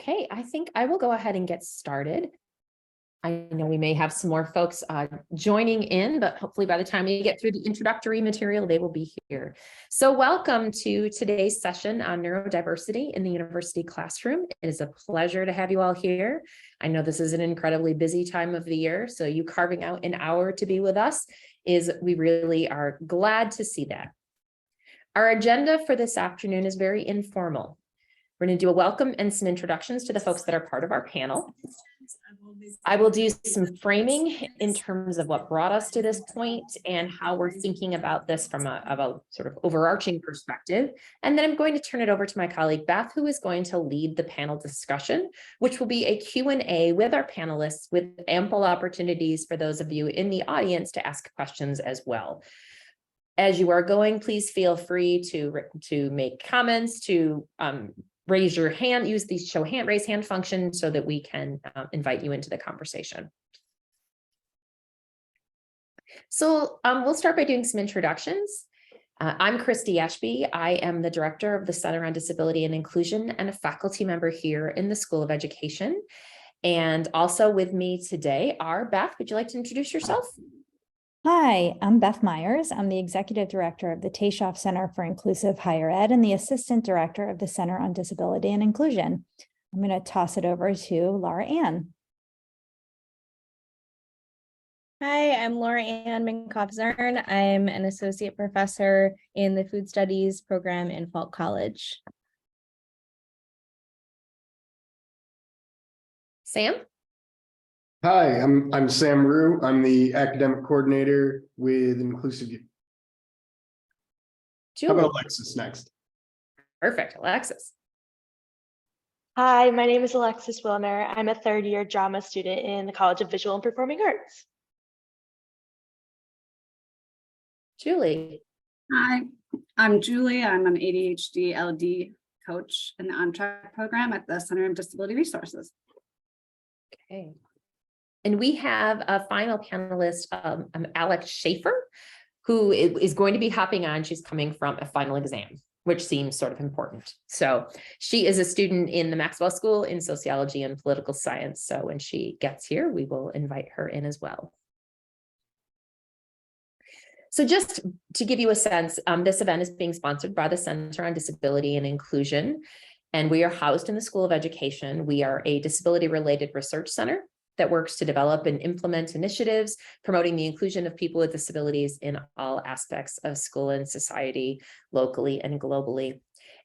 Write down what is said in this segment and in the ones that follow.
Okay, I think I will go ahead and get started. I know we may have some more folks joining in, but hopefully by the time we get through the introductory material, they will be here. So welcome to today's session on neurodiversity in the university classroom. It is a pleasure to have you all here. I know this is an incredibly busy time of the year, so you carving out an hour to be with us we really are glad to see that. Our agenda for this afternoon is very informal. We're going to do a welcome and some introductions to the folks that are part of our panel. I will do some framing in terms of what brought us to this point and how we're thinking about this from a sort of overarching perspective. And then I'm going to turn it over to my colleague, Beth, who is going to lead the panel discussion, which will be a Q&A with our panelists with ample opportunities for those of you in the audience to ask questions as well. As you are going, please feel free to make comments, to raise your hand, use the raise hand function so that we can invite you into the conversation. So we'll start by doing some introductions. I'm Christy Ashby. I am the director of the Center on Disability and Inclusion and a faculty member here in the School of Education. And also with me today are Beth. Would you like to introduce yourself? Hi, I'm Beth Myers. I'm the Executive Director of the Tayshoff Center for Inclusive Higher Ed and the Assistant Director of the Center on Disability and Inclusion. I'm going to toss it over to Laura Ann. Hi, I'm Laura Ann Minkoff-Zern. I'm an Associate Professor in the Food Studies program in Falk College. Sam? Hi, I'm Sam Roux. I'm the academic coordinator with InclusiveU. How about Alexis next? Perfect, Alexis. Hi, my name is Alexis Wilner. I'm a third-year drama student in the College of Visual and Performing Arts. Julie. Hi, I'm Julie. I'm an ADHD Ed.D coach in the OnTrack program at the Center of Disability Resources. Okay. And we have a final panelist, Alex Schaefer, who is going to be hopping on. She's coming from a final exam, which seems sort of important. So she is a student in the Maxwell School in Sociology and Political Science. So when she gets here, we will invite her in as well. So just to give you a sense, this event is being sponsored by the Center on Disability and Inclusion, and we are housed in the School of Education. We are a disability-related research center that works to develop and implement initiatives promoting the inclusion of people with disabilities in all aspects of school and society, locally and globally.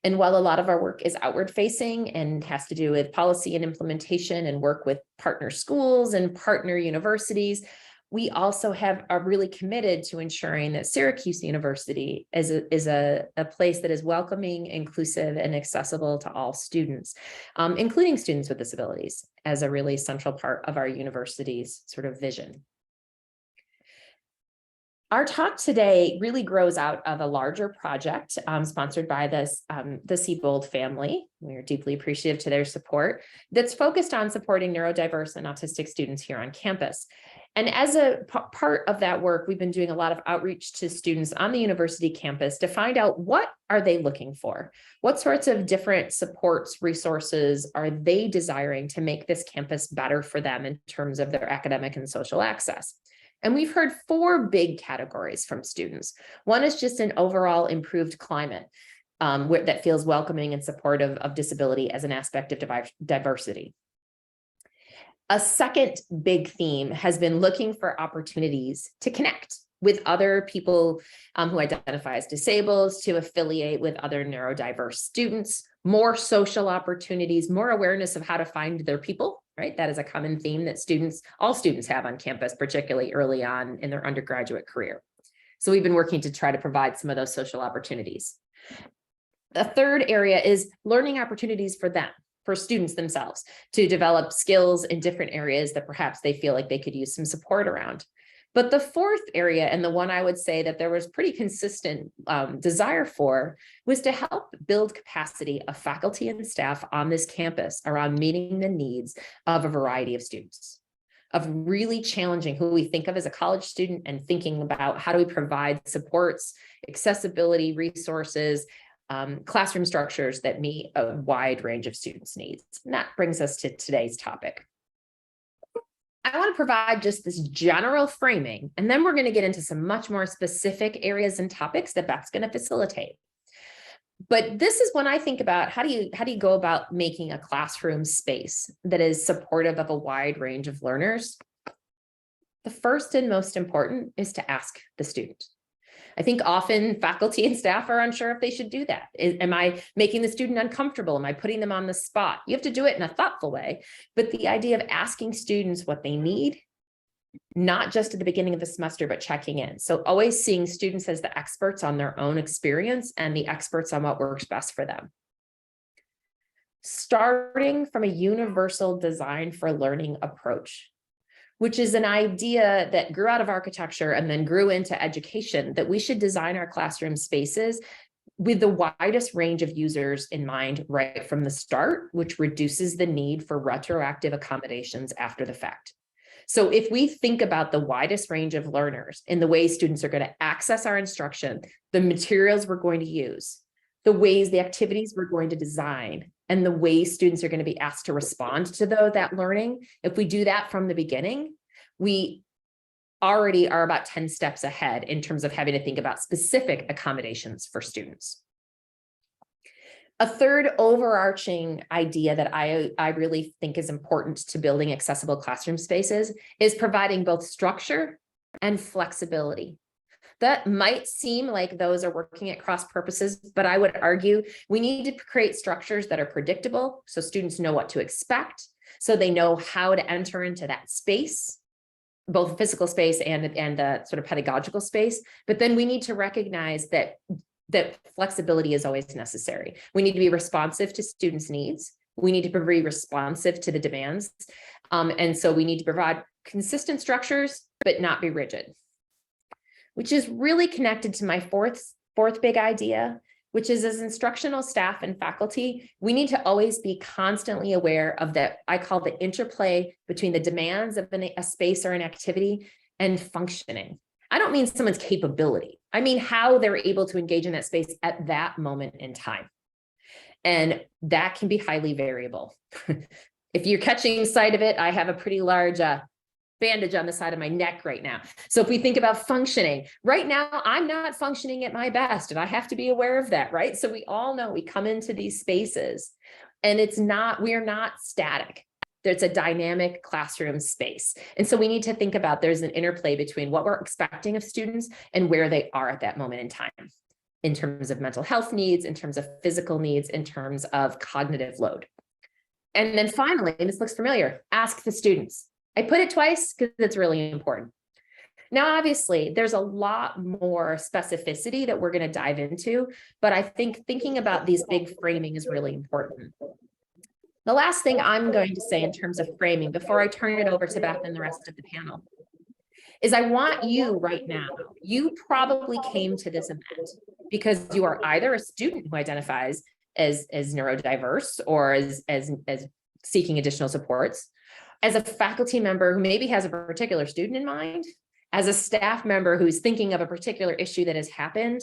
And while a lot of our work is outward facing and has to do with policy and implementation and work with partner schools and partner universities, we also are really committed to ensuring that Syracuse University is a place that is welcoming, inclusive, and accessible to all students, including students with disabilities, as a really central part of our university's sort of vision. Our talk today really grows out of a larger project sponsored by the Siebold family. We are deeply appreciative to their support that's focused on supporting neurodiverse and autistic students here on campus. And as a part of that work, we've been doing a lot of outreach to students on the university campus to find out what are they looking for? What sorts of different supports, resources are they desiring to make this campus better for them in terms of their academic and social access? And we've heard 4 big categories from students. One is just an overall improved climate that feels welcoming and supportive of disability as an aspect of diversity. A second big theme has been looking for opportunities to connect with other people who identify as disabled, to affiliate with other neurodiverse students, more social opportunities, more awareness of how to find their people, right? That is a common theme that all students have on campus, particularly early on in their undergraduate career. So we've been working to try to provide some of those social opportunities. The third area is learning opportunities for students themselves to develop skills in different areas that perhaps they feel like they could use some support around. But the fourth area, and the one I would say that there was pretty consistent desire for, was to help build capacity of faculty and staff on this campus around meeting the needs of a variety of students, of really challenging who we think of as a college student and thinking about how do we provide supports, accessibility, resources, classroom structures that meet a wide range of students' needs. And that brings us to today's topic. I want to provide just this general framing, and then we're going to get into some much more specific areas and topics that Beth's going to facilitate. But this is when I think about how do you go about making a classroom space that is supportive of a wide range of learners? The first and most important is to ask the student. I think often faculty and staff are unsure if they should do that. Am I making the student uncomfortable? Am I putting them on the spot? You have to do it in a thoughtful way. But the idea of asking students what they need, not just at the beginning of the semester, but checking in. So always seeing students as the experts on their own experience and the experts on what works best for them. Starting from a universal design for learning approach, which is an idea that grew out of architecture and then grew into education, that we should design our classroom spaces with the widest range of users in mind right from the start, which reduces the need for retroactive accommodations after the fact. So if we think about the widest range of learners in the way students are going to access our instruction, the materials we're going to use, the ways, the activities we're going to design, and the ways students are going to be asked to respond to that learning, if we do that from the beginning, we already are about 10 steps ahead in terms of having to think about specific accommodations for students. A third overarching idea that I really think is important to building accessible classroom spaces is providing both structure and flexibility. That might seem like those are working at cross purposes, but I would argue we need to create structures that are predictable so students know what to expect, so they know how to enter into that space, both physical space and the sort of pedagogical space. But then we need to recognize that flexibility is always necessary. We need to be responsive to students' needs. We need to be responsive to the demands. And so we need to provide consistent structures, but not be rigid, which is really connected to my fourth big idea, which is as instructional staff and faculty, we need to always be constantly aware of that. I call the interplay between the demands of a space or an activity and functioning. I don't mean someone's capability. I mean how they're able to engage in that space at that moment in time. And that can be highly variable. If you're catching sight of it, I have a pretty large bandage on the side of my neck right now. So if we think about functioning, right now, I'm not functioning at my best, and I have to be aware of that, right? So we all know we come into these spaces and we're not static. There's a dynamic classroom space. And so we need to think about there's an interplay between what we're expecting of students and where they are at that moment in time, in terms of mental health needs, in terms of physical needs, in terms of cognitive load. And then finally, and this looks familiar, ask the students. I put it twice because it's really important. Now, obviously, there's a lot more specificity that we're going to dive into, but I think thinking about these big framing is really important. The last thing I'm going to say in terms of framing before I turn it over to Beth and the rest of the panel is I want you right now, you probably came to this event because you are either a student who identifies as neurodiverse or as seeking additional supports, as a faculty member who maybe has a particular student in mind, as a staff member who's thinking of a particular issue that has happened.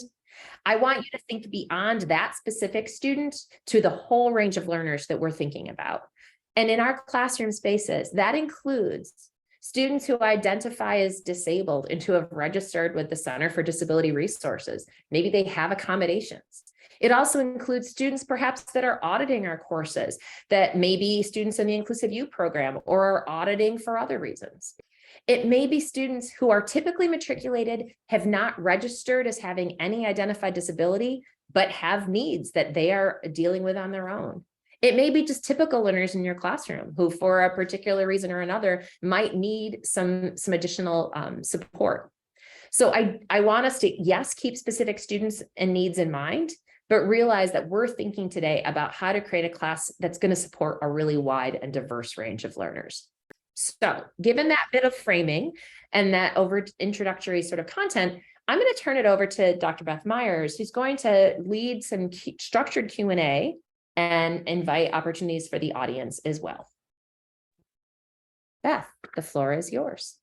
I want you to think beyond that specific student to the whole range of learners that we're thinking about. And in our classroom spaces, that includes students who identify as disabled and who have registered with the Center for Disability Resources. Maybe they have accommodations. It also includes students perhaps that are auditing our courses, that may be students in the InclusiveU program or are auditing for other reasons. It may be students who are typically matriculated, have not registered as having any identified disability, but have needs that they are dealing with on their own. It may be just typical learners in your classroom who, for a particular reason or another, might need some additional support. So I want us to, yes, keep specific students and needs in mind, but realize that we're thinking today about how to create a class that's going to support a really wide and diverse range of learners. So given that bit of framing and that introductory sort of content, I'm going to turn it over to Dr. Beth Myers, who's going to lead some structured Q&A and invite opportunities for the audience as well. Beth, the floor is yours.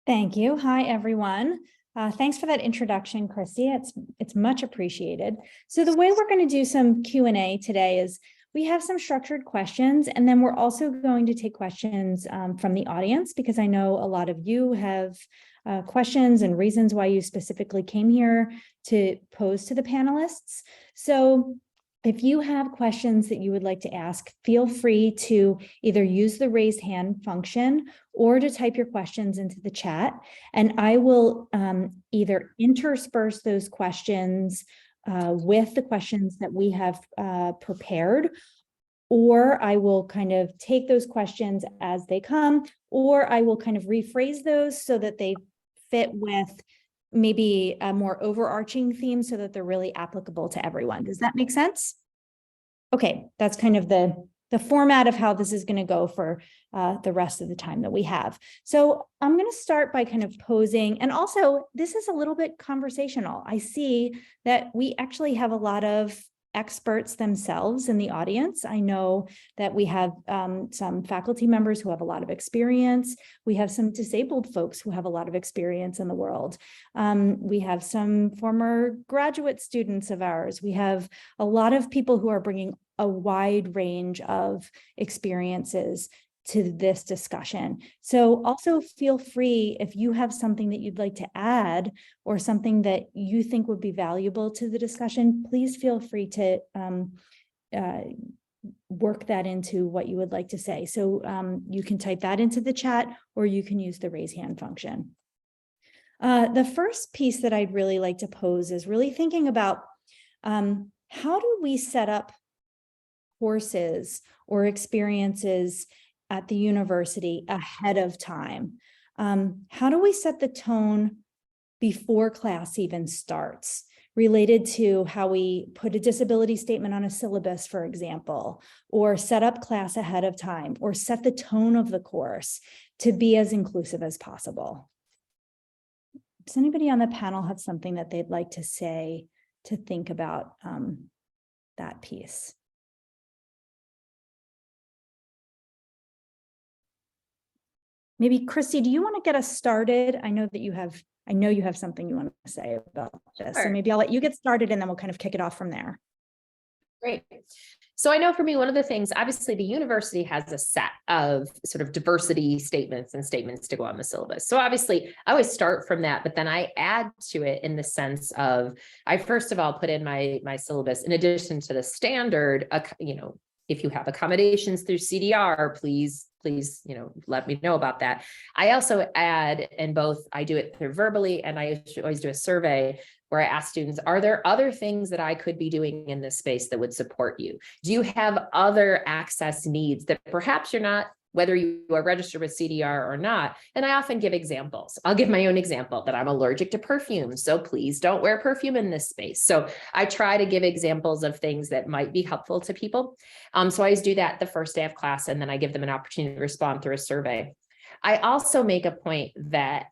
Thank you. Hi, everyone. Thanks for that introduction, Christy. It's much appreciated. So the way we're going to do some Q&A today is we have some structured questions, and then we're also going to take questions from the audience, because I know a lot of you have questions and reasons why you specifically came here to pose to the panelists. So if you have questions that you would like to ask, feel free to either use the raise hand function or to type your questions into the chat. And I will either intersperse those questions with the questions that we have prepared, or I will kind of take those questions as they come, or I will kind of rephrase those so that they fit with maybe a more overarching theme so that they're really applicable to everyone. Does that make sense? Okay, that's kind of the format of how this is going to go for the rest of the time that we have. So I'm going to start by kind of posing, and also this is a little bit conversational. I see that we actually have a lot of experts themselves in the audience. I know that we have some faculty members who have a lot of experience. We have some disabled folks who have a lot of experience in the world. We have some former graduate students of ours. We have a lot of people who are bringing a wide range of experiences to this discussion. So also feel free, if you have something that you'd like to add or something that you think would be valuable to the discussion, please feel free to work that into what you would like to say. So you can type that into the chat, or you can use the raise hand function. The first piece that I'd really like to pose is really thinking about how do we set up courses or experiences at the university ahead of time? How do we set the tone before class even starts, related to how we put a disability statement on a syllabus, for example, or set up class ahead of time, or set the tone of the course to be as inclusive as possible? Does anybody on the panel have something that they'd like to say to think about that piece? Maybe Christy, do you want to get us started? I know you have something you want to say about this. Sure. So maybe I'll let you get started and then we'll kind of kick it off from there. Great. So I know for me, one of the things, obviously the university has a set of sort of diversity statements and statements to go on the syllabus. So obviously I always start from that, but then I add to it in the sense of, I first of all put in my syllabus, in addition to the standard, if you have accommodations through CDR, please, let me know about that. I also add, and both I do it through verbally, and I always do a survey where I ask students, are there other things that I could be doing in this space that would support you? Do you have other access needs that perhaps you're not, whether you are registered with CDR or not? And I often give examples. I'll give my own example that I'm allergic to perfume, so please don't wear perfume in this space. So I try to give examples of things that might be helpful to people. So I always do that the first day of class, and then I give them an opportunity to respond through a survey. I also make a point that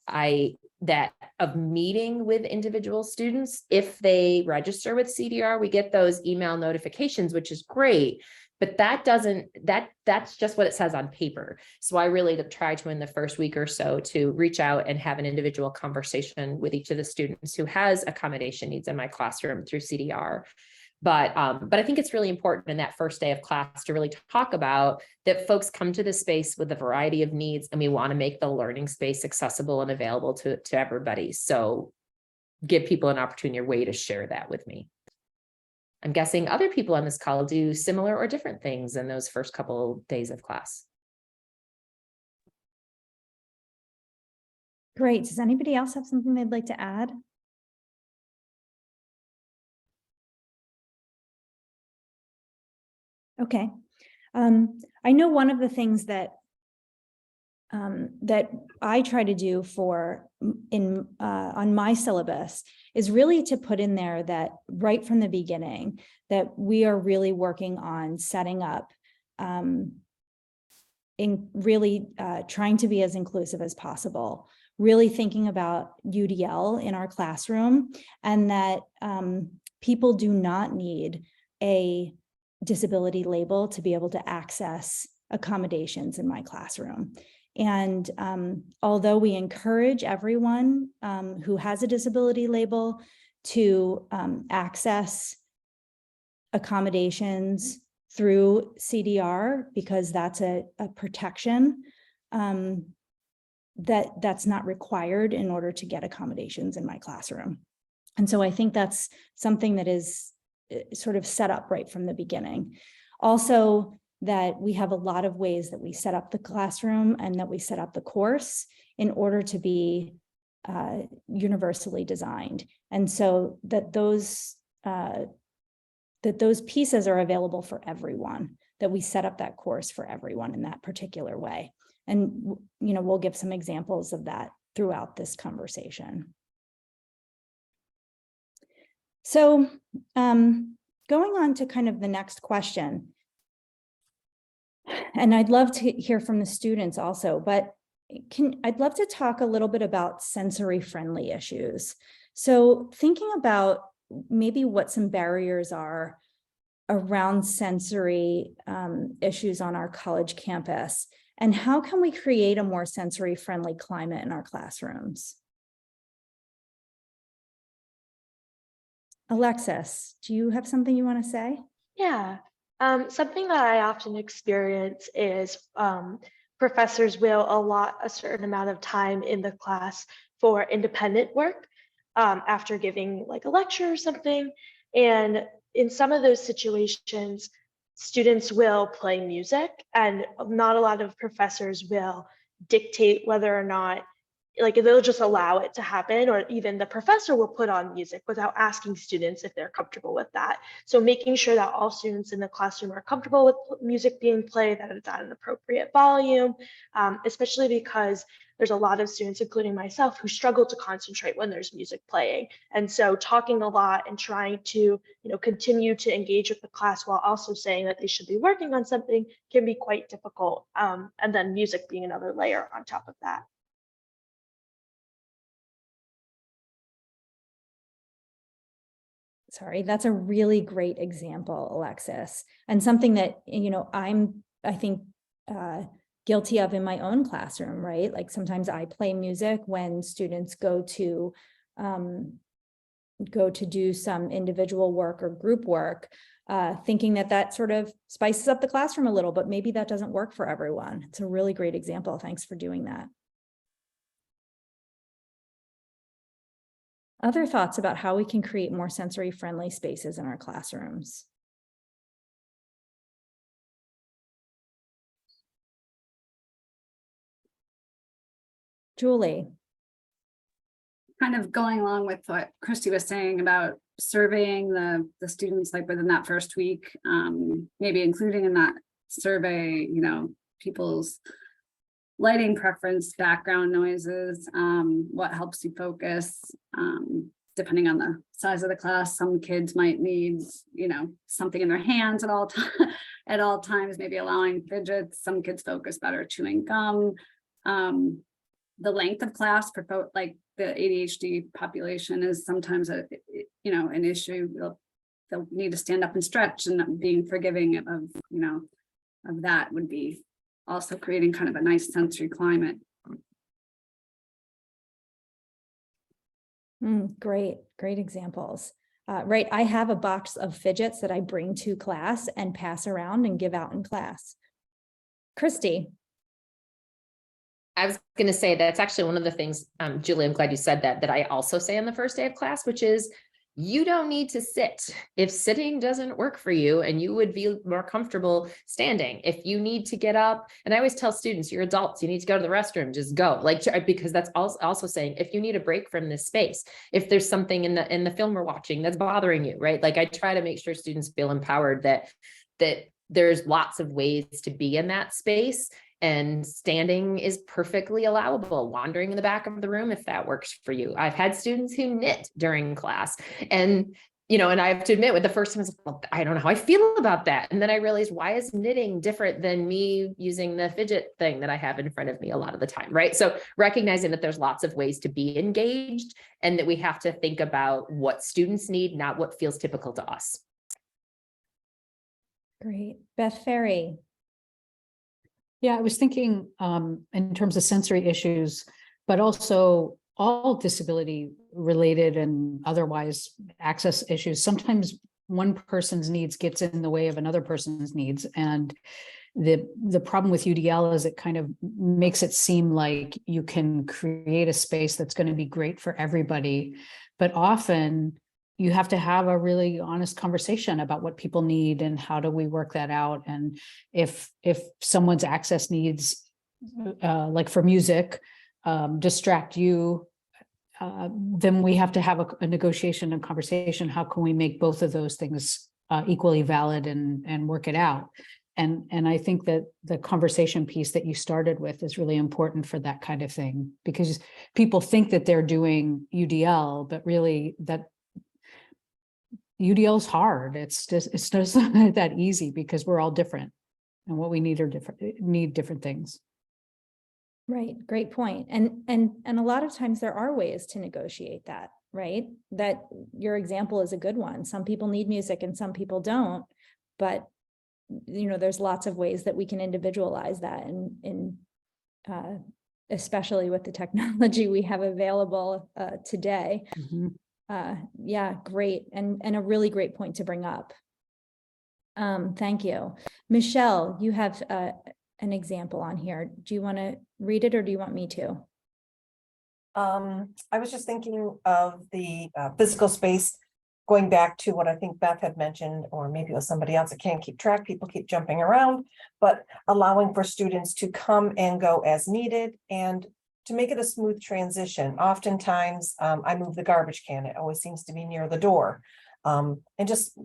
of meeting with individual students. If they register with CDR, we get those email notifications, which is great. But that's just what it says on paper. So I really try to, in the first week or so, to reach out and have an individual conversation with each of the students who has accommodation needs in my classroom through CDR. But I think it's really important in that first day of class to really talk about that folks come to the space with a variety of needs, and we want to make the learning space accessible and available to everybody. So give people an opportunity or way to share that with me. I'm guessing other people on this call do similar or different things in those first couple days of class. Great. Does anybody else have something they'd like to add? Okay. I know one of the things that I try to do on my syllabus is really to put in there that right from the beginning, that we are really working on setting up in really trying to be as inclusive as possible, really thinking about UDL in our classroom, and that people do not need a disability label to be able to access accommodations in my classroom. And although we encourage everyone who has a disability label to access accommodations through CDR, because that's a protection, that's not required in order to get accommodations in my classroom. And so I think that's something that is sort of set up right from the beginning. Also, that we have a lot of ways that we set up the classroom and that we set up the course in order to be universally designed. And so that those pieces are available for everyone, that we set up that course for everyone in that particular way. And, you know, we'll give some examples of that throughout this conversation. So going on to kind of the next question, and I'd love to hear from the students also, but I'd love to talk a little bit about sensory friendly issues. So thinking about maybe what some barriers are around sensory issues on our college campus, and how can we create a more sensory friendly climate in our classrooms? Alexis, do you have something you want to say? Yeah, something that I often experience is professors will allot a certain amount of time in the class for independent work after giving like a lecture or something. And in some of those situations, students will play music, and not a lot of professors will dictate whether or not, like they'll just allow it to happen, or even the professor will put on music without asking students if they're comfortable with that. So making sure that all students in the classroom are comfortable with music being played, that it's at an appropriate volume, especially because there's a lot of students, including myself, who struggle to concentrate when there's music playing. And so talking a lot and trying to, you know, continue to engage with the class while also saying that they should be working on something can be quite difficult. And then music being another layer on top of that. Sorry, that's a really great example, Alexis, and something that, you know, I think guilty of in my own classroom, right? Like sometimes I play music when students go to do some individual work or group work, thinking that that sort of spices up the classroom a little, but maybe that doesn't work for everyone. It's a really great example. Thanks for doing that. Other thoughts about how we can create more sensory friendly spaces in our classrooms? Julie. Kind of going along with what Christy was saying about surveying the students, like within that first week, maybe including in that survey, you know, people's lighting preference, background noises, what helps you focus, depending on the size of the class. Some kids might need, you know, something in their hands at all times, maybe allowing fidgets. Some kids focus better chewing gum. The length of class for like the ADHD population is sometimes an issue. They'll need to stand up and stretch, and being forgiving of, you know, of that would be also creating kind of a nice sensory climate. Great examples. Right, I have a box of fidgets that I bring to class and pass around and give out in class. Christy. I was going to say that's actually one of the things, Julie, I'm glad you said that I also say on the first day of class, which is you don't need to sit if sitting doesn't work for you and you would be more comfortable standing. If you need to get up, and I always tell students, you're adults, you need to go to the restroom, just go, like, because that's also saying if you need a break from this space, if there's something in the film we're watching that's bothering you, right? Like I try to make sure students feel empowered that there's lots of ways to be in that space. And standing is perfectly allowable. Wandering in the back of the room, if that works for you. I've had students who knit during class, and you know, and I have to admit, with the first time, I was like, well, I don't know how I feel about that. And then I realized, why is knitting different than me using the fidget thing that I have in front of me a lot of the time, right? So recognizing that there's lots of ways to be engaged, and that we have to think about what students need, not what feels typical to us. Great. Beth Ferry. Yeah, I was thinking in terms of sensory issues, but also all disability related and otherwise access issues. Sometimes one person's needs gets in the way of another person's needs. And the problem with UDL is it kind of makes it seem like you can create a space that's going to be great for everybody. But often you have to have a really honest conversation about what people need and how do we work that out. And if someone's access needs, like for music, distract you, then we have to have a negotiation and conversation. How can we make both of those things equally valid and work it out? And I think that the conversation piece that you started with is really important for that kind of thing, because people think that they're doing UDL, but really that UDL is hard. It's just not that easy because we're all different and what we need are different things. Right, great point. And a lot of times there are ways to negotiate that, right? That your example is a good one. Some people need music and some people don't, but there's lots of ways that we can individualize that, and especially with the technology we have available today. Mm-hmm. Yeah, great. And a really great point to bring up. Thank you. Michelle, you have an example on here. Do you want to read it or do you want me to? I was just thinking of the physical space, going back to what I think Beth had mentioned, or maybe it was somebody else that can't keep track. People keep jumping around, but allowing for students to come and go as needed and to make it a smooth transition. Oftentimes, I move the garbage can. It always seems to be near the door. And just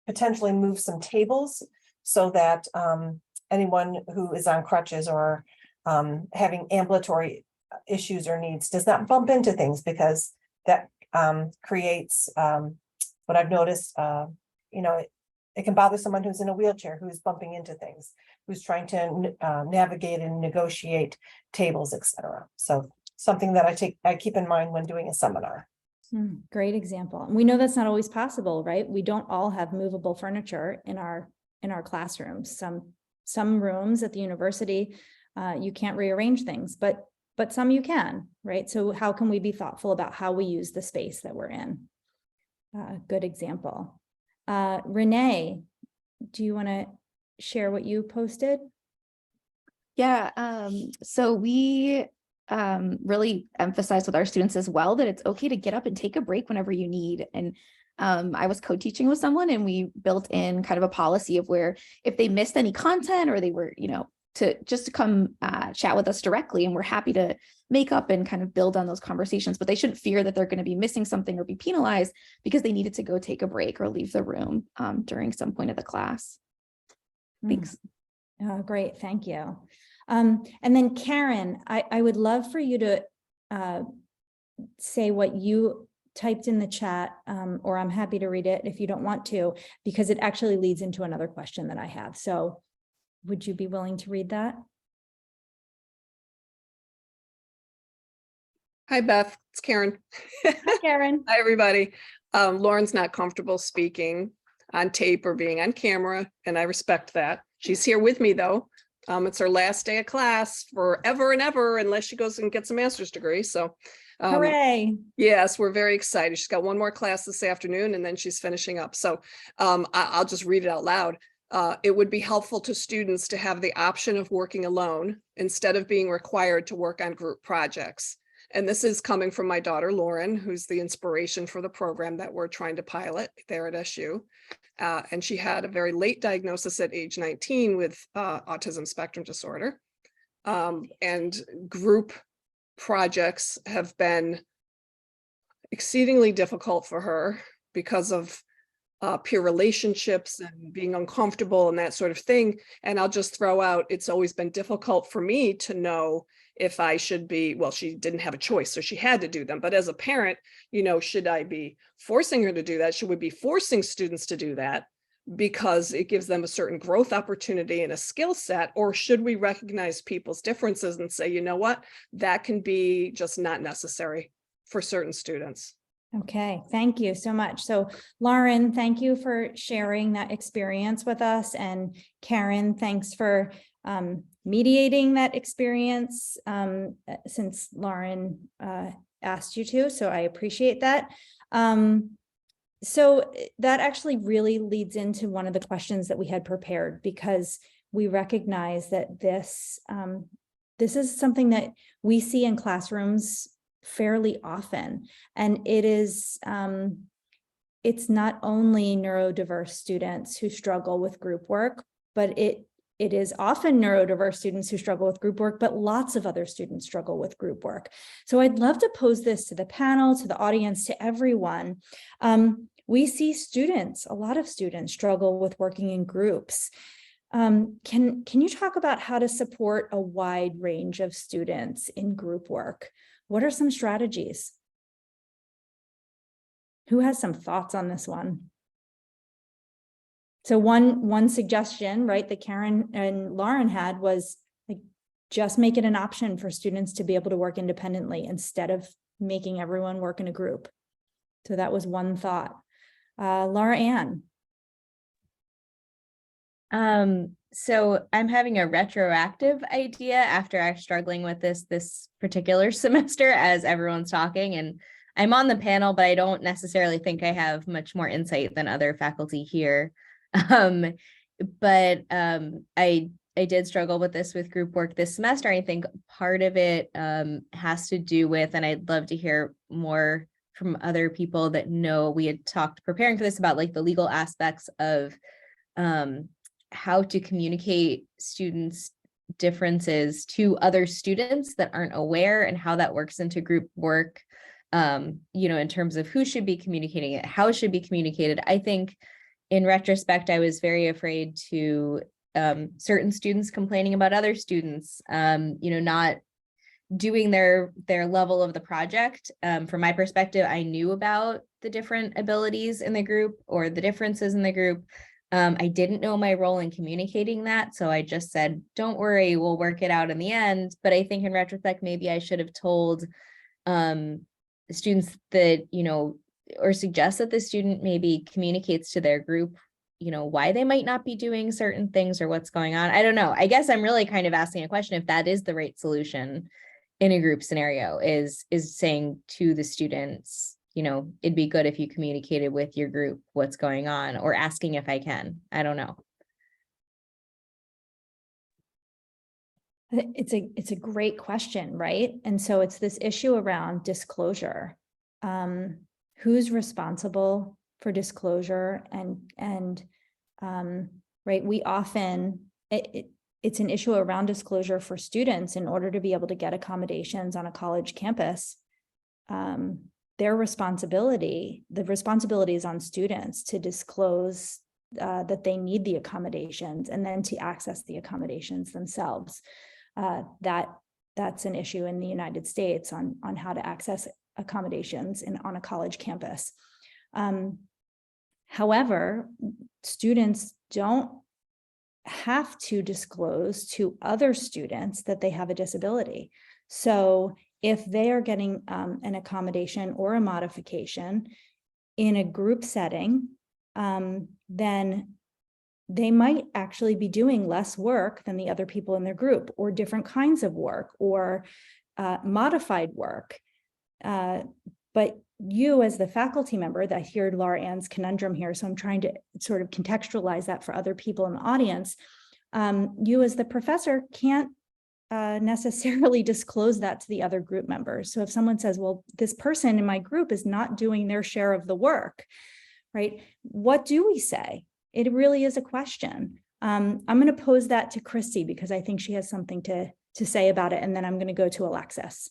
potentially move some tables so that anyone who is on crutches or having ambulatory issues or needs does not bump into things, because that creates what I've noticed, it can bother someone who's in a wheelchair, who's bumping into things, who's trying to navigate and negotiate tables, etc. So something that I keep in mind when doing a seminar. Great example. And we know that's not always possible, right? We don't all have movable furniture in our classrooms. Some rooms at the university, you can't rearrange things, but some you can, right? So how can we be thoughtful about how we use the space that we're in? Good example. Renee, do you want to share what you posted? Yeah, so we really emphasize with our students as well that it's okay to get up and take a break whenever you need. And I was co-teaching with someone, and we built in kind of a policy of where if they missed any content or they were, to come chat with us directly, and we're happy to make up and kind of build on those conversations, but they shouldn't fear that they're going to be missing something or be penalized because they needed to go take a break or leave the room during some point of the class. Thanks. Great, thank you. And then Karen, I would love for you to say what you typed in the chat, or I'm happy to read it if you don't want to, because it actually leads into another question that I have. So would you be willing to read that? Hi, Beth. It's Karen. Hi, Karen. Hi, everybody. Lauren's not comfortable speaking on tape or being on camera, and I respect that. She's here with me, though. It's her last day of class forever and ever, unless she goes and gets a master's degree. So, hooray. Yes, we're very excited. She's got one more class this afternoon, and then she's finishing up. So I'll just read it out loud. It would be helpful to students to have the option of working alone instead of being required to work on group projects. And this is coming from my daughter, Lauren, who's the inspiration for the program that we're trying to pilot there at SU. And she had a very late diagnosis at age 19 with autism spectrum disorder. And group projects have been exceedingly difficult for her because of peer relationships and being uncomfortable and that sort of thing. And I'll just throw out, it's always been difficult for me to know if I should be, well, she didn't have a choice, so she had to do them. But as a parent, should I be forcing her to do that? Should we be forcing students to do that because it gives them a certain growth opportunity and a skill set? Or should we recognize people's differences and say, you know what, that can be just not necessary for certain students? Okay, thank you so much. So Lauren, thank you for sharing that experience with us. And Karen, thanks for mediating that experience since Lauren asked you to, so I appreciate that. So that actually really leads into one of the questions that we had prepared, because we recognize that this is something that we see in classrooms fairly often, and it is it's not only neurodiverse students who struggle with group work, but it is often neurodiverse students who struggle with group work, but lots of other students struggle with group work. So I'd love to pose this to the panel, to the audience, to everyone. We see students, a lot of students struggle with working in groups. Can you talk about how to support a wide range of students in group work? What are some strategies? Who has some thoughts on this one? So one suggestion, right, that Karen and Lauren had was like, just make it an option for students to be able to work independently instead of making everyone work in a group. So that was one thought. Laura Ann. So I'm having a retroactive idea after I'm struggling with this particular semester as everyone's talking, and I'm on the panel, but I don't necessarily think I have much more insight than other faculty here. But I did struggle with this with group work this semester. I think part of it has to do with, and I'd love to hear more from other people that know, we had talked preparing for this about like the legal aspects of how to communicate students' differences to other students that aren't aware, and how that works into group work, you know, in terms of who should be communicating it, how it should be communicated. I think in retrospect, I was very afraid to certain students complaining about other students, you know, not doing their level of the project. From my perspective, I knew about the different abilities in the group or the differences in the group. I didn't know my role in communicating that. So I just said, don't worry, we'll work it out in the end. But I think in retrospect, maybe I should have told students that, you know, or suggest that the student maybe communicates to their group, you know, why they might not be doing certain things or what's going on. I don't know. I guess I'm really kind of asking a question if that is the right solution in a group scenario, is saying to the students, you know, it'd be good if you communicated with your group what's going on, or asking if I can. I don't know. It's a great question, right? And so it's this issue around disclosure. Who's responsible for disclosure? And right, we often, it's an issue around disclosure for students in order to be able to get accommodations on a college campus. The responsibility is on students to disclose that they need the accommodations, and then to access the accommodations themselves. That's an issue in the United States on how to access accommodations on a college campus. However, students don't have to disclose to other students that they have a disability. So if they are getting an accommodation or a modification in a group setting, then they might actually be doing less work than the other people in their group, or different kinds of work, or modified work. But you, as the faculty member, that I hear Laura Ann's conundrum here, so I'm trying to sort of contextualize that for other people in the audience. You as the professor can't necessarily disclose that to the other group members. So if someone says, well, this person in my group is not doing their share of the work, right? What do we say? It really is a question. I'm going to pose that to Christy because I think she has something to say about it. And then I'm going to go to Alexis.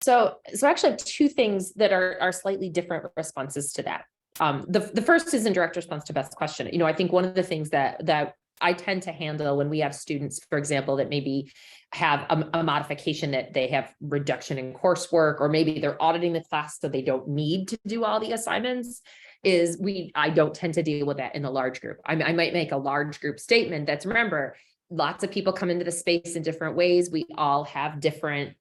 So actually I have two things that are slightly different responses to that. The first is in direct response to Beth's question. You know, I think one of the things that I tend to handle when we have students, for example, that maybe have a modification, that they have reduction in coursework, or maybe they're auditing the class so they don't need to do all the assignments, I don't tend to deal with that in a large group. I might make a large group statement that's, remember, lots of people come into the space in different ways. We all have different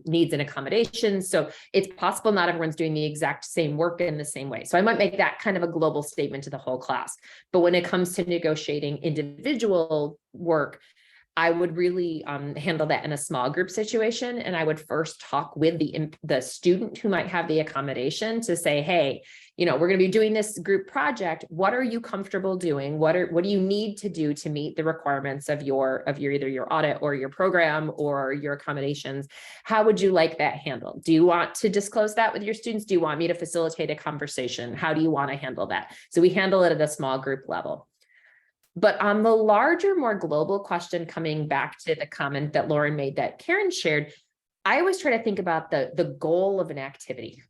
needs and accommodations. So it's possible not everyone's doing the exact same work in the same way. So I might make that kind of a global statement to the whole class. But when it comes to negotiating individual work, I would really handle that in a small group situation. And I would first talk with the student who might have the accommodation to say, hey, you know, we're going to be doing this group project. What are you comfortable doing? What do you need to do to meet the requirements of your either your audit or your program or your accommodations? How would you like that handled? Do you want to disclose that with your students? Do you want me to facilitate a conversation? How do you want to handle that? So we handle it at a small group level. But on the larger, more global question, coming back to the comment that Lauren made that Karen shared, I always try to think about the goal of an activity.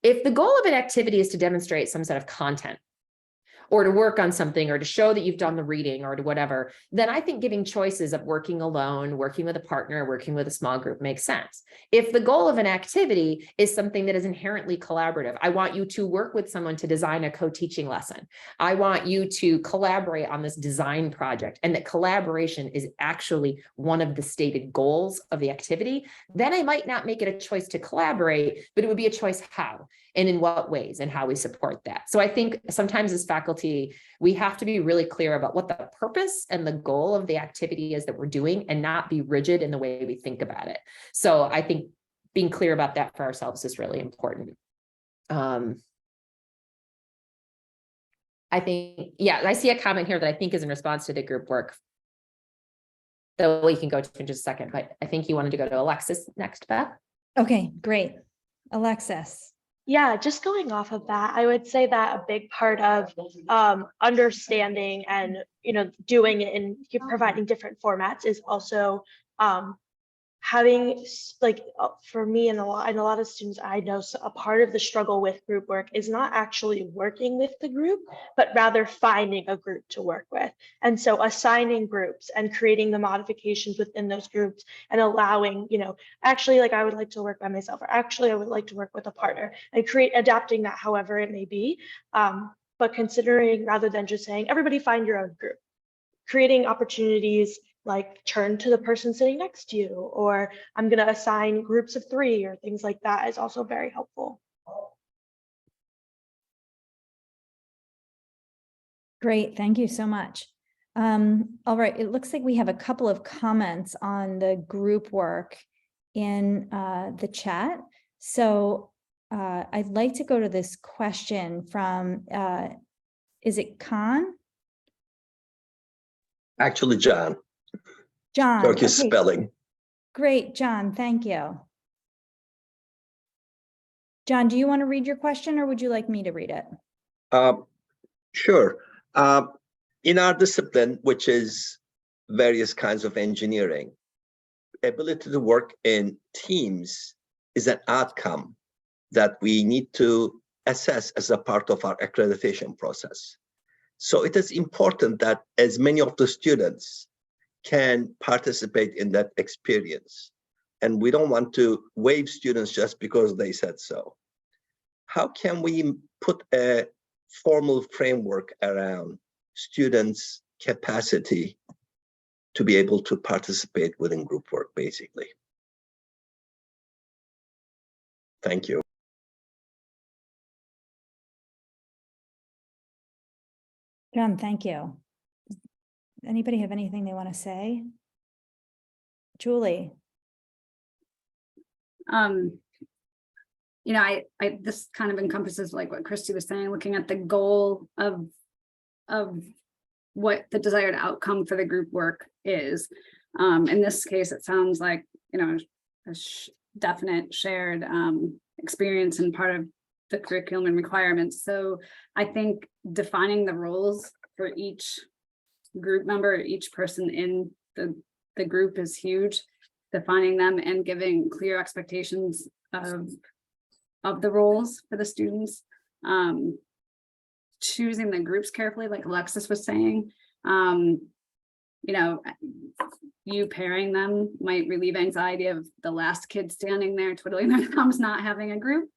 If the goal of an activity is to demonstrate some set of content, or to work on something, or to show that you've done the reading, or to whatever, then I think giving choices of working alone, working with a partner, working with a small group makes sense. If the goal of an activity is something that is inherently collaborative, I want you to work with someone to design a co-teaching lesson. I want you to collaborate on this design project, and that collaboration is actually one of the stated goals of the activity, then I might not make it a choice to collaborate, but it would be a choice how and in what ways and how we support that. So I think sometimes as faculty, we have to be really clear about what the purpose and the goal of the activity is that we're doing, and not be rigid in the way we think about it. So I think being clear about that for ourselves is really important. I think, yeah, I see a comment here that I think is in response to the group work that we can go to in just a second, but I think you wanted to go to Alexis next, Beth. Okay, great. Alexis. Yeah, just going off of that, I would say that a big part of understanding and, you know, doing it and providing different formats is also having, like, for me and a lot of students I know, so a part of the struggle with group work is not actually working with the group, but rather finding a group to work with. And so assigning groups and creating the modifications within those groups, and allowing, you know, actually, like, I would like to work by myself, or actually I would like to work with a partner, and adapting that however it may be. But considering, rather than just saying, everybody find your own group, creating opportunities like turn to the person sitting next to you, or I'm going to assign groups of 3 or things like that is also very helpful. Great, thank you so much. All right, it looks like we have a couple of comments on the group work in the chat. So I'd like to go to this question from, is it Khan? Actually, John. John. Turkish Okay. spelling. Great, John, thank you. John, do you want to read your question, or would you like me to read it? Sure. In our discipline, which is various kinds of engineering, ability to work in teams is an outcome that we need to assess as a part of our accreditation process. So it is important that as many of the students can participate in that experience. And we don't want to waive students just because they said so. How can we put a formal framework around students' capacity to be able to participate within group work, basically? Thank you. John, thank you. Anybody have anything they want to say? Julie. You know, I this kind of encompasses like what Christy was saying, looking at the goal of what the desired outcome for the group work is. In this case, it sounds like, you know, a definite shared experience and part of the curriculum and requirements. So I think defining the roles for each group member, each person in the group is huge. Defining them and giving clear expectations of the roles for the students. Choosing the groups carefully, like Alexis was saying. You know, you pairing them might relieve anxiety of the last kid standing there twiddling their thumbs, not having a group,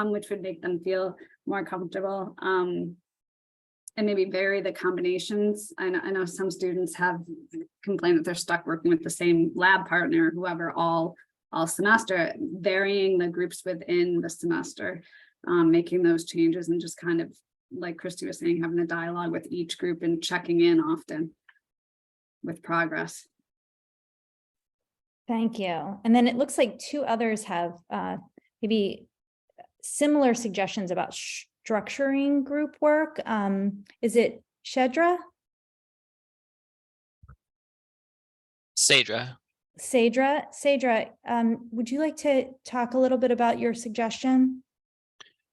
which would make them feel more comfortable. and maybe vary the combinations. I know some students have complained that they're stuck working with the same lab partner, whoever, all semester, varying the groups within the semester, making those changes, and just kind of, like Christy was saying, having a dialogue with each group and checking in often with progress. Thank you. And then it looks like two others have maybe similar suggestions about structuring group work. Is it Shedra? Sadra. Sadra, would you like to talk a little bit about your suggestion?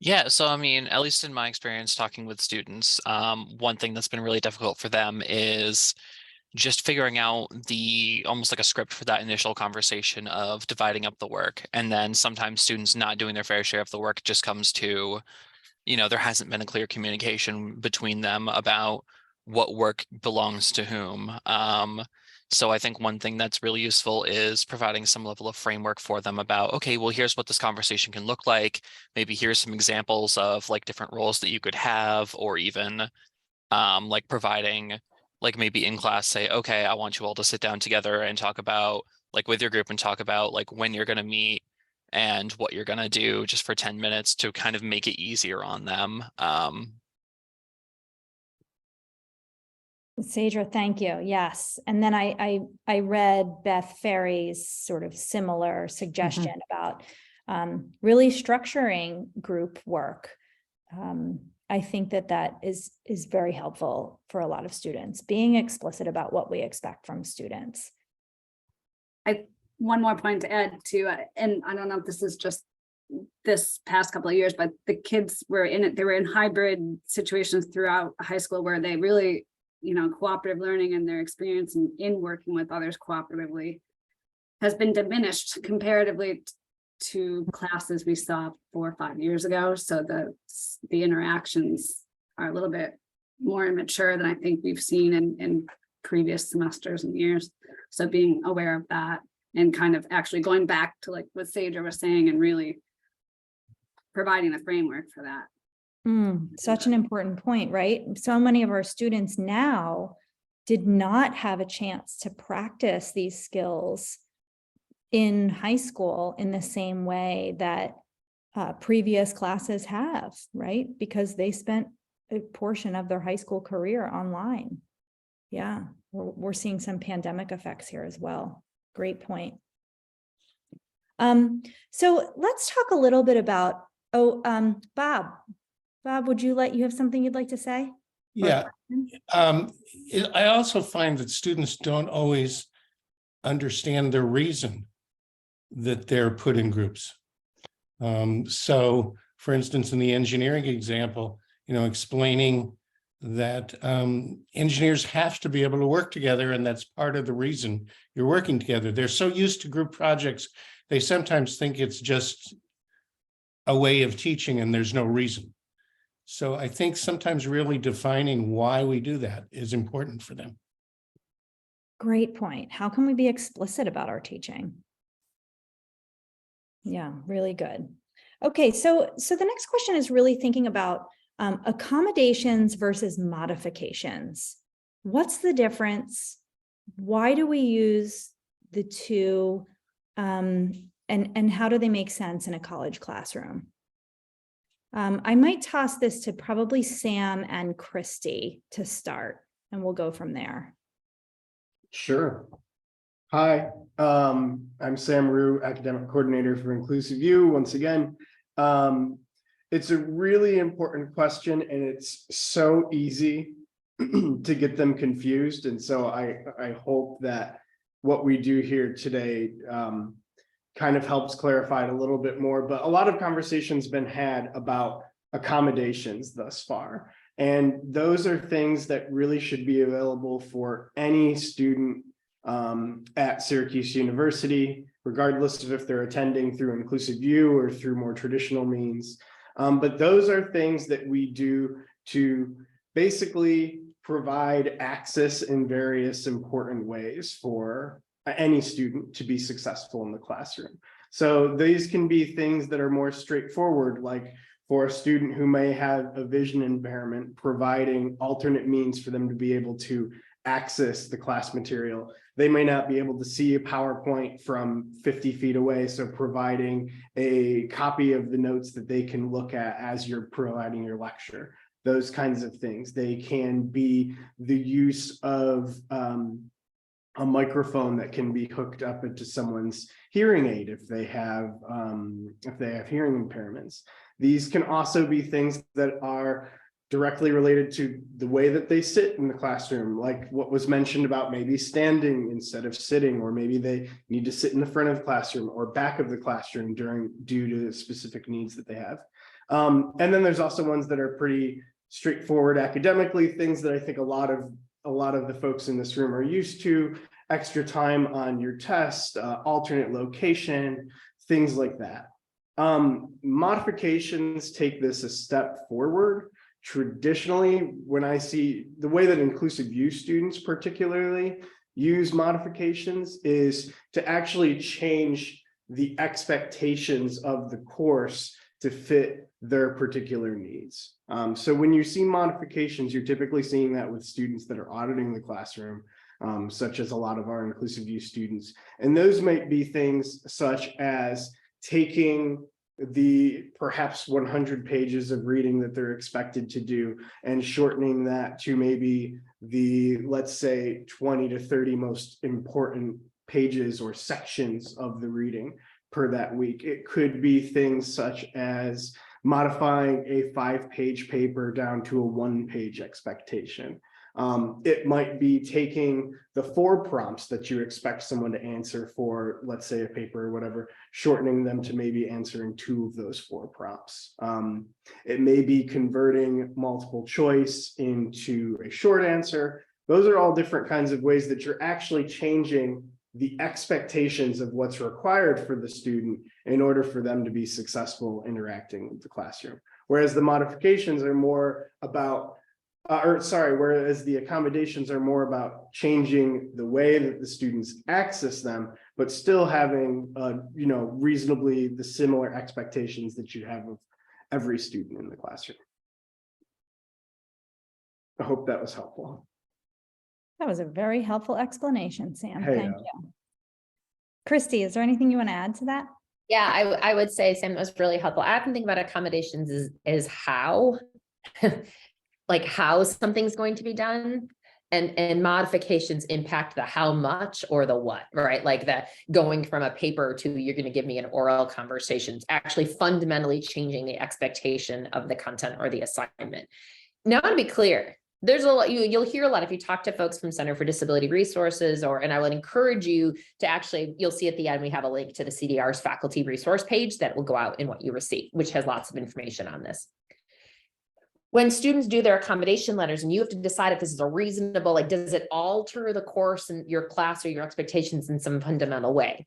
Yeah, so I mean, at least in my experience talking with students, one thing that's been really difficult for them is just figuring out almost like a script for that initial conversation of dividing up the work. And then sometimes students not doing their fair share of the work just comes to, there hasn't been a clear communication between them about what work belongs to whom. So I think one thing that's really useful is providing some level of framework for them about, okay, well, here's what this conversation can look like. Maybe here's some examples of like different roles that you could have, or even like providing, like maybe in class say, okay, I want you all to sit down together and talk about, like with your group, and talk about like when you're going to meet and what you're going to do, just for 10 minutes to kind of make it easier on them. Sadra, thank you. Yes. And then I read Beth Ferry's sort of similar suggestion about really structuring group work. I think that is very helpful for a lot of students, being explicit about what we expect from students. One more point to add to, and I don't know if this is just this past couple of years, but the kids were they were in hybrid situations throughout high school where they really, cooperative learning and their experience in working with others cooperatively has been diminished comparatively to classes we saw 4 or 5 years ago. So the interactions are a little bit more immature than I think we've seen in previous semesters and years. So being aware of that and kind of actually going back to like what Sadra was saying and really providing the framework for that. Such an important point, right? So many of our students now did not have a chance to practice these skills in high school in the same way that previous classes have, right? Because they spent a portion of their high school career online. Yeah, we're seeing some pandemic effects here as well. Great point. So let's talk a little bit about, Bob, you have something you'd like to say? Yeah, I also find that students don't always understand the reason that they're put in groups. So for instance, in the engineering example, explaining that engineers have to be able to work together, and that's part of the reason you're working together. They're so used to group projects, they sometimes think it's just a way of teaching and there's no reason. So I think sometimes really defining why we do that is important for them. Great point. How can we be explicit about our teaching? Yeah, really good. Okay, so the next question is really thinking about accommodations versus modifications. What's the difference? Why do we use the two? And how do they make sense in a college classroom? I might toss this to probably Sam and Christy to start, and we'll go from there. Sure. Hi, I'm Sam Roux, Academic Coordinator for InclusiveU. Once again, it's a really important question, and it's so easy to get them confused. And so I hope that what we do here today kind of helps clarify it a little bit more. But a lot of conversations been had about accommodations thus far. And those are things that really should be available for any student at Syracuse University, regardless of if they're attending through InclusiveU or through more traditional means. But those are things that we do to basically provide access in various important ways for any student to be successful in the classroom. So these can be things that are more straightforward, like, for a student who may have a vision impairment, providing alternate means for them to be able to access the class material. They may not be able to see a PowerPoint from 50 feet away, so providing a copy of the notes that they can look at as you're providing your lecture. Those kinds of things. They can be the use of a microphone that can be hooked up into someone's hearing aid if they have hearing impairments. These can also be things that are directly related to the way that they sit in the classroom, like what was mentioned about maybe standing instead of sitting, or maybe they need to sit in the front of the classroom or back of the classroom due to specific needs that they have. And then there's also ones that are pretty straightforward academically, things that I think a lot of the folks in this room are used to: extra time on your test, alternate location, things like that. Modifications take this a step forward. Traditionally, when I see the way that InclusiveU students particularly use modifications is to actually change the expectations of the course to fit their particular needs. So when you see modifications, you're typically seeing that with students that are auditing the classroom, such as a lot of our InclusiveU students. And those might be things such as taking the perhaps 100 pages of reading that they're expected to do and shortening that to maybe the, let's say, 20 to 30 most important pages or sections of the reading per that week. It could be things such as modifying a 5-page paper down to a 1-page expectation. It might be taking the 4 prompts that you expect someone to answer for, let's say, a paper or whatever, shortening them to maybe answering 2 of those 4 prompts. It may be converting multiple choice into a short answer. Those are all different kinds of ways that you're actually changing the expectations of what's required for the student in order for them to be successful interacting with the classroom. Whereas the modifications are more about whereas the accommodations are more about changing the way that the students access them, but still having, reasonably the similar expectations that you have of every student in the classroom. I hope that was helpful. That was a very helpful explanation, Sam. Hey, Thank you. Christy, is there anything you want to add to that? Yeah, I would say, Sam, that was really helpful. I often think about accommodations is how, like how something's going to be done, and modifications impact the how much or the what, right? Like that going from a paper to you're going to give me an oral conversation, actually fundamentally changing the expectation of the content or the assignment. Now, I want to be clear. There's a lot, you'll hear a lot if you talk to folks from Center for Disability Resources, and I would encourage you to actually, you'll see at the end, we have a link to the CDR's faculty resource page that will go out in what you receive, which has lots of information on this. When students do their accommodation letters and you have to decide if this is a reasonable, like, does it alter the course and your class or your expectations in some fundamental way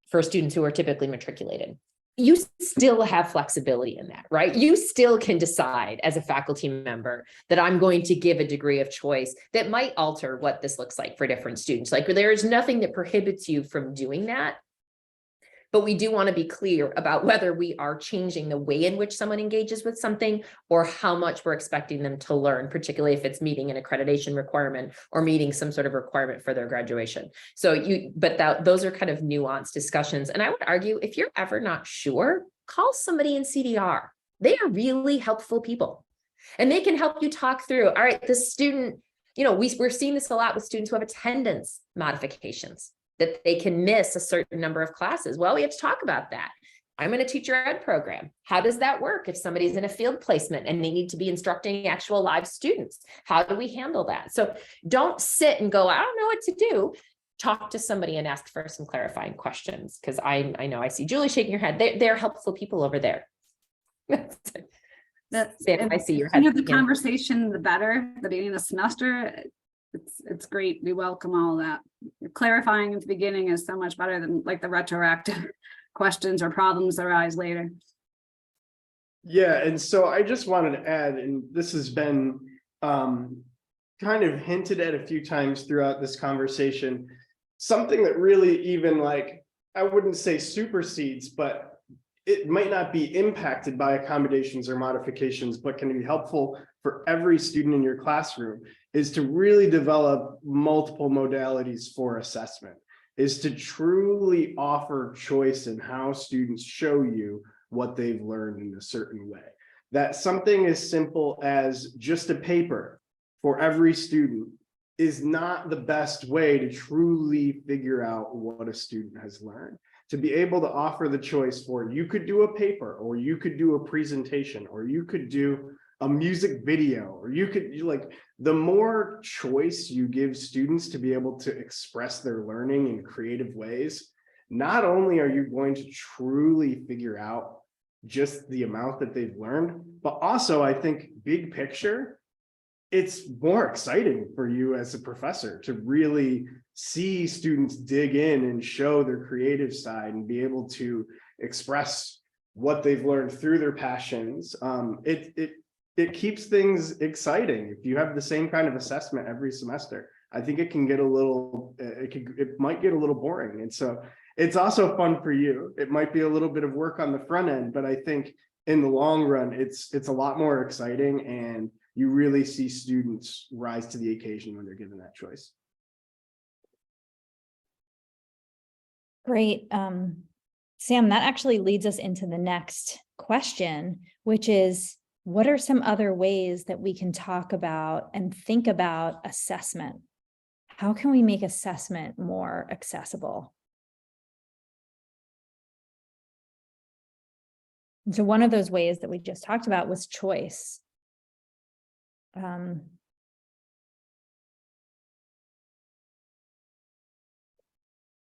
for students who are typically matriculated? You still have flexibility in that, right? You still can decide as a faculty member that I'm going to give a degree of choice that might alter what this looks like for different students. Like, there is nothing that prohibits you from doing that. But we do want to be clear about whether we are changing the way in which someone engages with something or how much we're expecting them to learn, particularly if it's meeting an accreditation requirement or meeting some sort of requirement for their graduation. So those are kind of nuanced discussions. And I would argue, if you're ever not sure, call somebody in CDR. They are really helpful people. And they can help you talk through, all right, the student, we're seeing this a lot with students who have attendance modifications, that they can miss a certain number of classes. Well, we have to talk about that. I'm in a teacher ed program. How does that work if somebody's in a field placement and they need to be instructing actual live students? How do we handle that? So don't sit and go, I don't know what to do. Talk to somebody and ask for some clarifying questions, because I know I see Julie shaking her head. They're helpful people over there. Sam, I see your head. The conversation, the better. The beginning of the semester, it's great. We welcome all that. Clarifying at the beginning is so much better than like the retroactive questions or problems that arise later. Yeah, and so I just wanted to add, and this has been kind of hinted at a few times throughout this conversation, something that really even, like, I wouldn't say supersedes, but it might not be impacted by accommodations or modifications, but can be helpful for every student in your classroom, is to really develop multiple modalities for assessment, is to truly offer choice in how students show you what they've learned in a certain way. That something as simple as just a paper for every student is not the best way to truly figure out what a student has learned. To be able to offer the choice for, you could do a paper, or you could do a presentation, or you could do a music video, or you could like, the more choice you give students to be able to express their learning in creative ways, not only are you going to truly figure out just the amount that they've learned, but also I think big picture, it's more exciting for you as a professor to really see students dig in and show their creative side and be able to express what they've learned through their passions. It keeps things exciting. If you have the same kind of assessment every semester, I think it can get a little, it might get a little boring. And so it's also fun for you. It might be a little bit of work on the front end, but I think in the long run, it's a lot more exciting, and you really see students rise to the occasion when they're given that choice. Great. Sam, that actually leads us into the next question, which is, what are some other ways that we can talk about and think about assessment? How can we make assessment more accessible? And so one of those ways that we just talked about was choice. So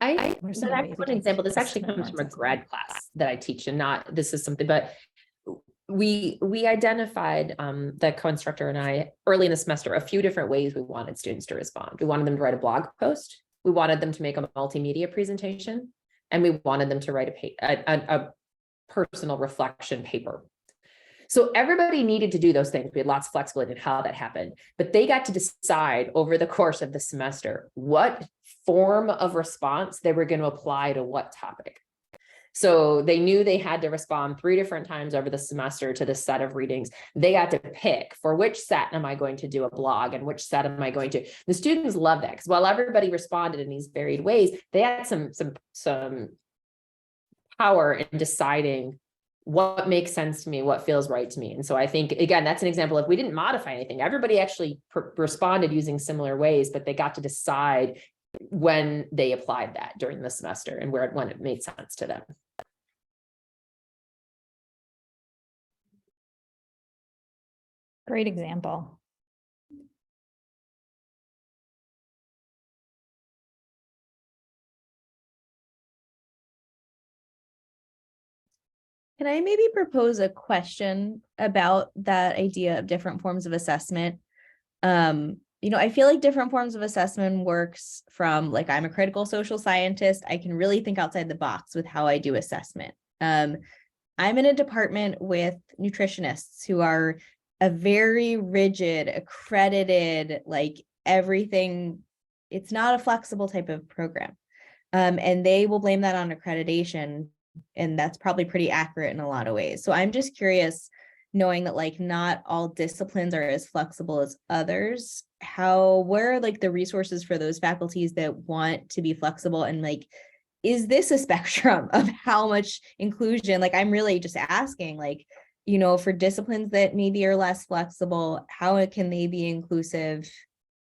that's one example. This actually comes from a grad class that I teach, and not, this is something, but we identified, the co-instructor and I, early in the semester, a few different ways we wanted students to respond. We wanted them to write a blog post. We wanted them to make a multimedia presentation, and we wanted them to write a personal reflection paper. So everybody needed to do those things. We had lots of flexibility in how that happened, but they got to decide over the course of the semester what form of response they were going to apply to what topic. So they knew they had to respond 3 different times over the semester to this set of readings. They got to pick, for which set am I going to do a blog and which set am I going to. The students loved that, because while everybody responded in these varied ways, they had some power in deciding what makes sense to me, what feels right to me. And so I think, again, that's an example of, we didn't modify anything. Everybody actually responded using similar ways, but they got to decide when they applied that during the semester and when it made sense to them. Great example. Can I maybe propose a question about that idea of different forms of assessment? I feel like different forms of assessment works from, like, I'm a critical social scientist. I can really think outside the box with how I do assessment. I'm in a department with nutritionists who are a very rigid, accredited, like everything. It's not a flexible type of program. And they will blame that on accreditation. And that's probably pretty accurate in a lot of ways. So I'm just curious, knowing that like not all disciplines are as flexible as others, where are like the resources for those faculties that want to be flexible, and like, is this a spectrum of how much inclusion? Like, I'm really just asking, like, for disciplines that maybe are less flexible, how can they be inclusive,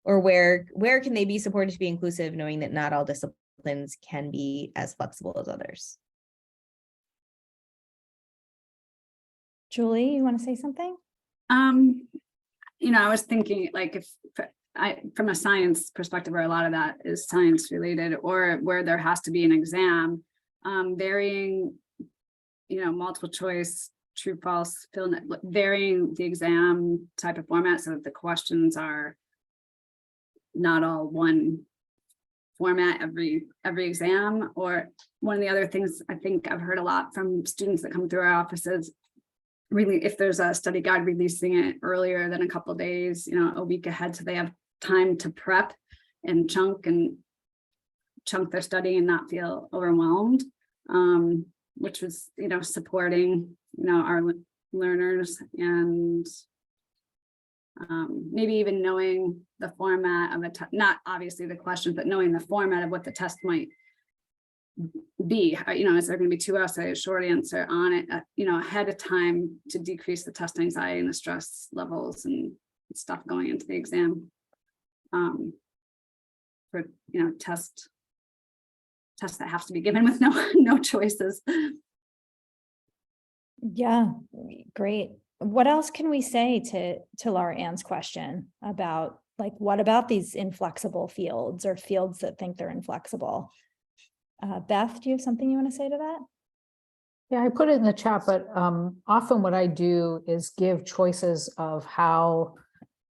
or where can they be supported to be inclusive, knowing that not all disciplines can be as flexible as others? Julie, you want to say something? I was thinking, like, if from a science perspective, where a lot of that is science related, or where there has to be an exam, varying, multiple choice, true, false, fill in, varying the exam type of format so that the questions are not all one format every exam. Or one of the other things I think I've heard a lot from students that come through our offices, really, if there's a study guide, releasing it earlier than a couple of days, a week ahead, so they have time to prep and chunk their study and not feel overwhelmed. which was, supporting, our learners, and maybe even knowing the format of a test, not obviously the questions, but knowing the format of what the test might be. Is there going to be 2 essays, short answer on it, ahead of time, to decrease the test anxiety and the stress levels and stuff going into the exam. For tests that have to be given with no choices. Yeah, great. What else can we say to Laura Ann's question about, like, what about these inflexible fields or fields that think they're inflexible? Beth, do you have something you want to say to that? Yeah, I put it in the chat, but often what I do is give choices of how,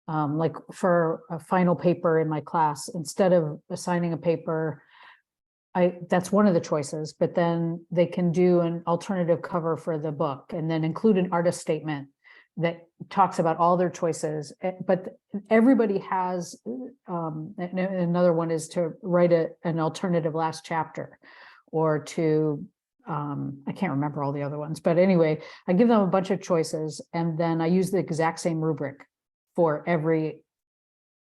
like for a final paper in my class, instead of assigning a paper, that's one of the choices, but then they can do an alternative cover for the book and then include an artist statement that talks about all their choices. But everybody has, another one is to write an alternative last chapter, or to, I can't remember all the other ones, but anyway, I give them a bunch of choices, and then I use the exact same rubric for every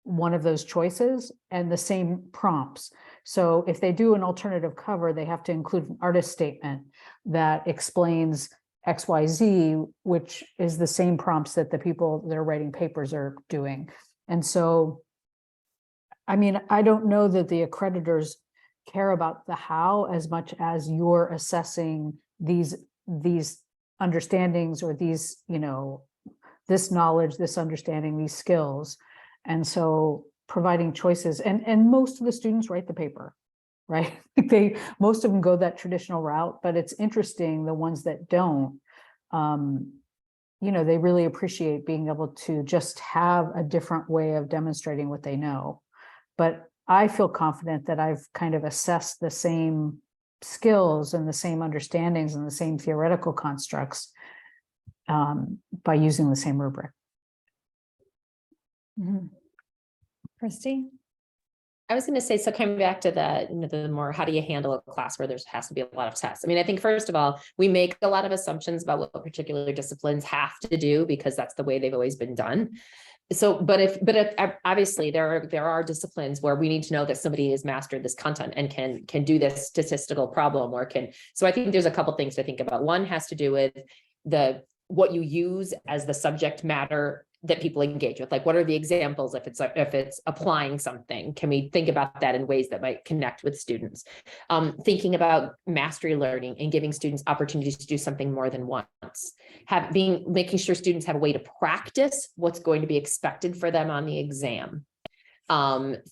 one of those choices and the same prompts. So if they do an alternative cover, they have to include an artist statement that explains XYZ, which is the same prompts that the people that are writing papers are doing. And so, I mean, I don't know that the accreditors care about the how as much as you're assessing these understandings, or these, this knowledge, this understanding, these skills. And so providing choices, and most of the students write the paper, right? Most of them go that traditional route, but it's interesting, the ones that don't, they really appreciate being able to just have a different way of demonstrating what they know. But I feel confident that I've kind of assessed the same skills and the same understandings and the same theoretical constructs by using the same rubric. Mm-hmm. Christy? I was going to say, so coming back to the more, how do you handle a class where there has to be a lot of tests? I mean, I think first of all, we make a lot of assumptions about what particular disciplines have to do, because that's the way they've always been done. So, but if obviously there are disciplines where we need to know that somebody has mastered this content and can do this statistical problem, or so I think there's a couple things to think about. One has to do with what you use as the subject matter that people engage with. Like, what are the examples if it's applying something? Can we think about that in ways that might connect with students? Thinking about mastery learning and giving students opportunities to do something more than once. Making sure students have a way to practice what's going to be expected for them on the exam.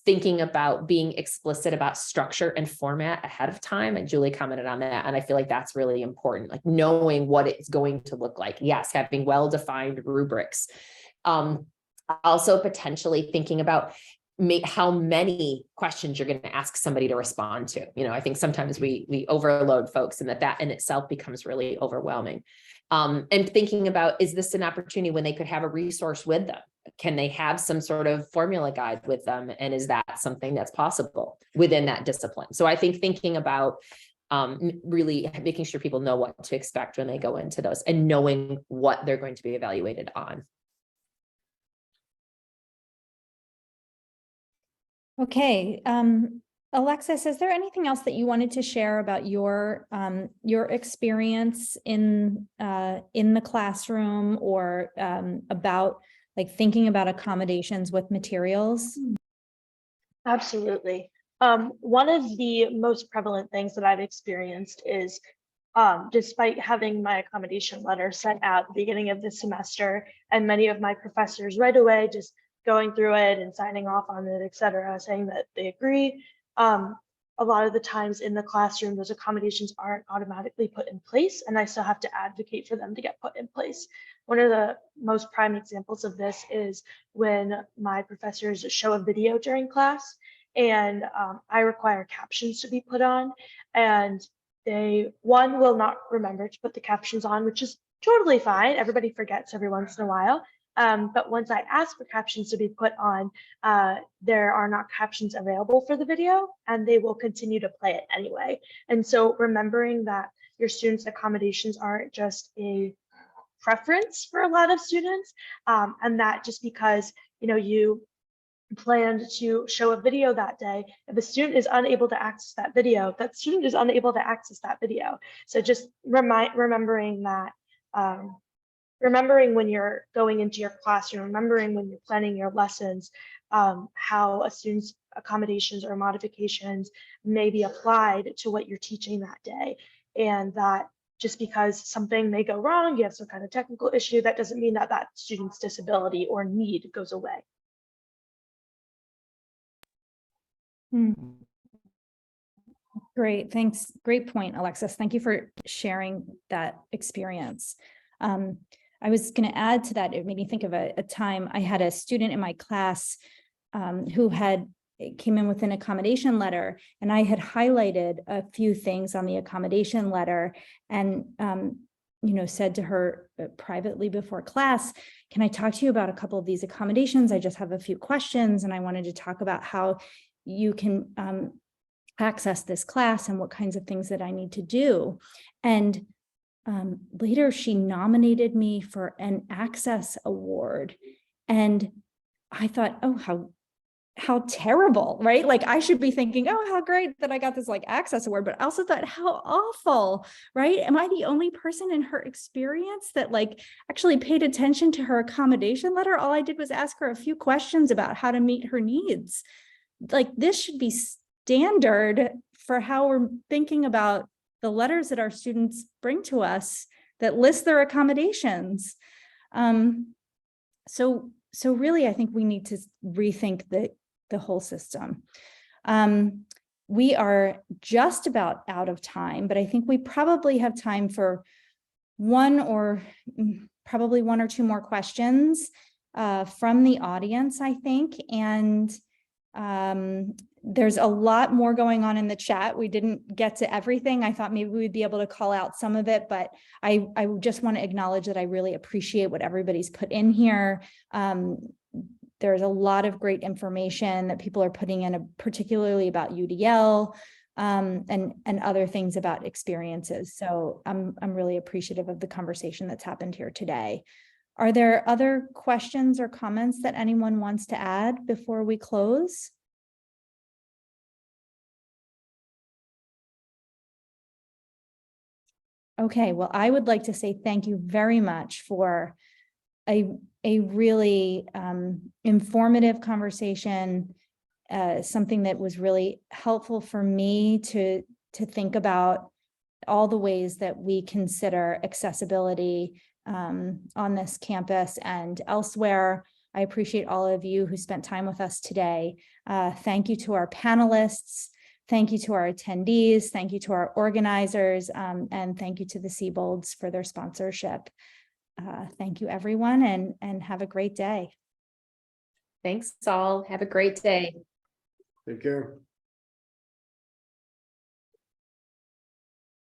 Thinking about being explicit about structure and format ahead of time, and Julie commented on that, and I feel like that's really important, like knowing what it's going to look like. Yes, having well-defined rubrics. Also potentially thinking about how many questions you're going to ask somebody to respond to. I think sometimes we overload folks, and that in itself becomes really overwhelming. And thinking about, is this an opportunity when they could have a resource with them? Can they have some sort of formula guide with them? And is that something that's possible within that discipline? So I think thinking about really making sure people know what to expect when they go into those, and knowing what they're going to be evaluated on. Okay. Alexis, is there anything else that you wanted to share about your experience in the classroom, or about like thinking about accommodations with materials? Absolutely. One of the most prevalent things that I've experienced is despite having my accommodation letter sent out at the beginning of the semester, and many of my professors right away just going through it and signing off on it, et cetera, saying that they agree. A lot of the times in the classroom, those accommodations aren't automatically put in place, and I still have to advocate for them to get put in place. One of the most prime examples of this is when my professors show a video during class, and I require captions to be put on, and they, one, will not remember to put the captions on, which is totally fine. Everybody forgets every once in a while. But once I ask for captions to be put on, there are not captions available for the video, and they will continue to play it anyway. And so remembering that your students' accommodations aren't just a preference for a lot of students, and that just because you planned to show a video that day, if a student is unable to access that video, that student is unable to access that video. So just remembering that, remembering when you're going into your classroom, remembering when you're planning your lessons, how a student's accommodations or modifications may be applied to what you're teaching that day. And that just because something may go wrong, you have some kind of technical issue, that doesn't mean that that student's disability or need goes away. Great, thanks. Great point, Alexis. Thank you for sharing that experience. I was going to add to that. It made me think of a time I had a student in my class who came in with an accommodation letter, and I had highlighted a few things on the accommodation letter and said to her privately before class, can I talk to you about a couple of these accommodations? I just have a few questions, and I wanted to talk about how you can access this class and what kinds of things that I need to do. And later she nominated me for an access award. And I thought, oh, how terrible, right? Like I should be thinking, oh, how great that I got this like access award, but I also thought how awful, right? Am I the only person in her experience that like actually paid attention to her accommodation letter? All I did was ask her a few questions about how to meet her needs. Like this should be standard for how we're thinking about the letters that our students bring to us that list their accommodations. So really, I think we need to rethink the whole system. We are just about out of time, but I think we probably have time for probably one or two more questions from the audience, I think. And there's a lot more going on in the chat. We didn't get to everything. I thought maybe we'd be able to call out some of it, but I just want to acknowledge that I really appreciate what everybody's put in here. There's a lot of great information that people are putting in, particularly about UDL and other things about experiences. So I'm really appreciative of the conversation that's happened here today. Are there other questions or comments that anyone wants to add before we close? Okay, well, I would like to say thank you very much for a really informative conversation, something that was really helpful for me to think about all the ways that we consider accessibility on this campus and elsewhere. I appreciate all of you who spent time with us today. Thank you to our panelists. Thank you to our attendees. Thank you to our organizers. And thank you to the Seabolds for their sponsorship. Thank you, everyone, and have a great day. Thanks all. Have a great day. Take care.